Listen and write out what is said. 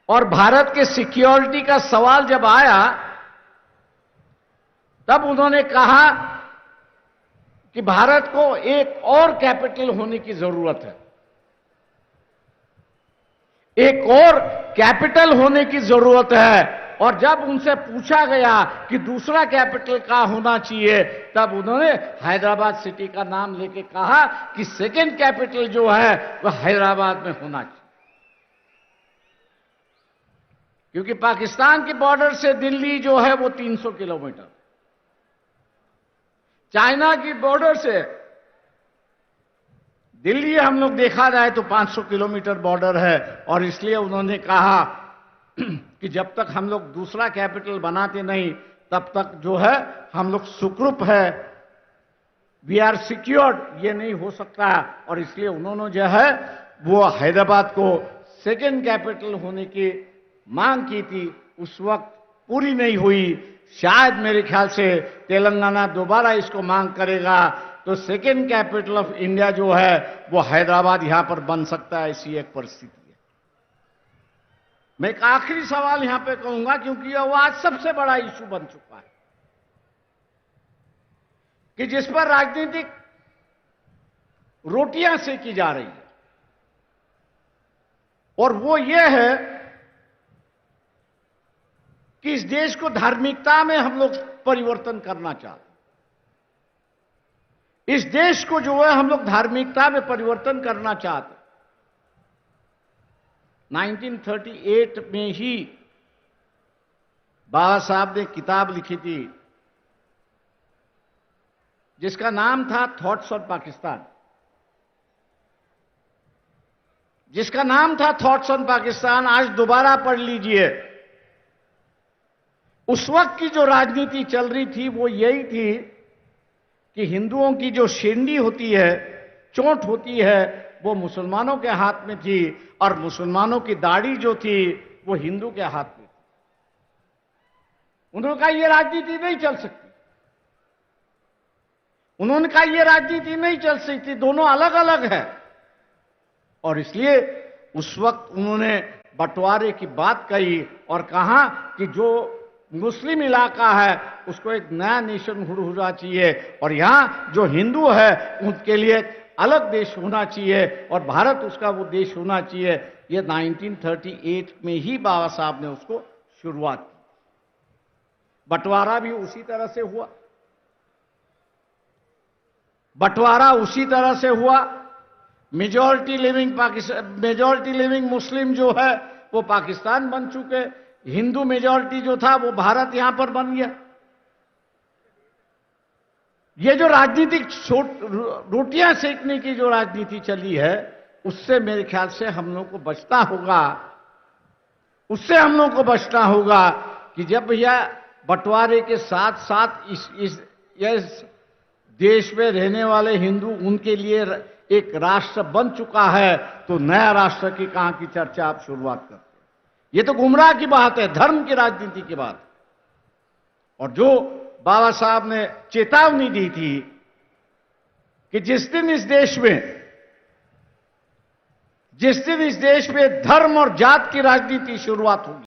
और भारत के सिक्योरिटी का सवाल जब आया तब उन्होंने कहा कि भारत को एक और कैपिटल होने की जरूरत है, एक और कैपिटल होने की जरूरत है। और जब उनसे पूछा गया कि दूसरा कैपिटल कहां होना चाहिए, तब उन्होंने हैदराबाद सिटी का नाम लेके कहा कि सेकंड कैपिटल जो है वह हैदराबाद में होना चाहिए, क्योंकि पाकिस्तान के बॉर्डर से दिल्ली जो है वो 300 किलोमीटर, चाइना की बॉर्डर से दिल्ली हम लोग देखा जाए तो 500 किलोमीटर बॉर्डर है। और इसलिए उन्होंने कहा कि जब तक हम लोग दूसरा कैपिटल बनाते नहीं तब तक जो है हम लोग सुखरूप है, वी आर सिक्योर्ड, ये नहीं हो सकता। और इसलिए उन्होंने जो है वो हैदराबाद को सेकंड कैपिटल होने की मांग की थी, उस वक्त पूरी नहीं हुई। शायद मेरे ख्याल से तेलंगाना दोबारा इसको मांग करेगा तो सेकंड कैपिटल ऑफ इंडिया जो है वो हैदराबाद यहां पर बन सकता है, ऐसी एक परिस्थिति है। मैं एक आखिरी सवाल यहां पे कहूंगा, क्योंकि यह वो आज सबसे बड़ा इशू बन चुका है कि जिस पर राजनीतिक रोटियां सेकी जा रही है, और वो ये है कि इस देश को धार्मिकता में हम लोग परिवर्तन करना चाहते हैं। इस देश को जो है हम लोग धार्मिकता में परिवर्तन करना चाहते हैं। 1938 में ही बाबा साहब ने किताब लिखी थी जिसका नाम था थॉट्स ऑन पाकिस्तान, जिसका नाम था थॉट्स ऑन पाकिस्तान। आज दोबारा पढ़ लीजिए। उस वक्त की जो राजनीति चल रही थी वो यही थी कि हिंदुओं की जो शेंडी होती है, चोट होती है, वो मुसलमानों के हाथ में थी, और मुसलमानों की दाढ़ी जो थी वो हिंदू के हाथ में थी। उन्होंने कहा यह राजनीति नहीं चल सकती, उन्होंने कहा यह राजनीति नहीं चल सकती, दोनों अलग अलग है। और इसलिए उस वक्त उन्होंने बंटवारे की बात कही और कहा कि जो मुस्लिम इलाका है उसको एक नया नेशन होना चाहिए, और यहां जो हिंदू है उनके लिए अलग देश होना चाहिए, और भारत उसका वो देश होना चाहिए। ये 1938 में ही बाबा साहब ने उसको शुरुआत की। बंटवारा भी उसी तरह से हुआ, बंटवारा उसी तरह से हुआ। मेजॉरिटी लिविंग मुस्लिम जो है वो पाकिस्तान बन चुके, हिंदू मेजॉरिटी जो था वो भारत यहां पर बन गया। ये जो राजनीतिक रोटियां सेकने की जो राजनीति चली है, उससे मेरे ख्याल से हम लोग को बचना होगा, उससे हम लोग को बचना होगा कि जब यह बंटवारे के साथ साथ इस देश में रहने वाले हिंदू उनके लिए एक राष्ट्र बन चुका है, तो नया राष्ट्र की कहां की चर्चा आप शुरुआत करते हैं? ये तो गुमराह की बात है, धर्म की राजनीति की बात। और जो बाबा साहब ने चेतावनी दी थी कि जिस दिन इस देश में धर्म और जात की राजनीति शुरुआत होगी,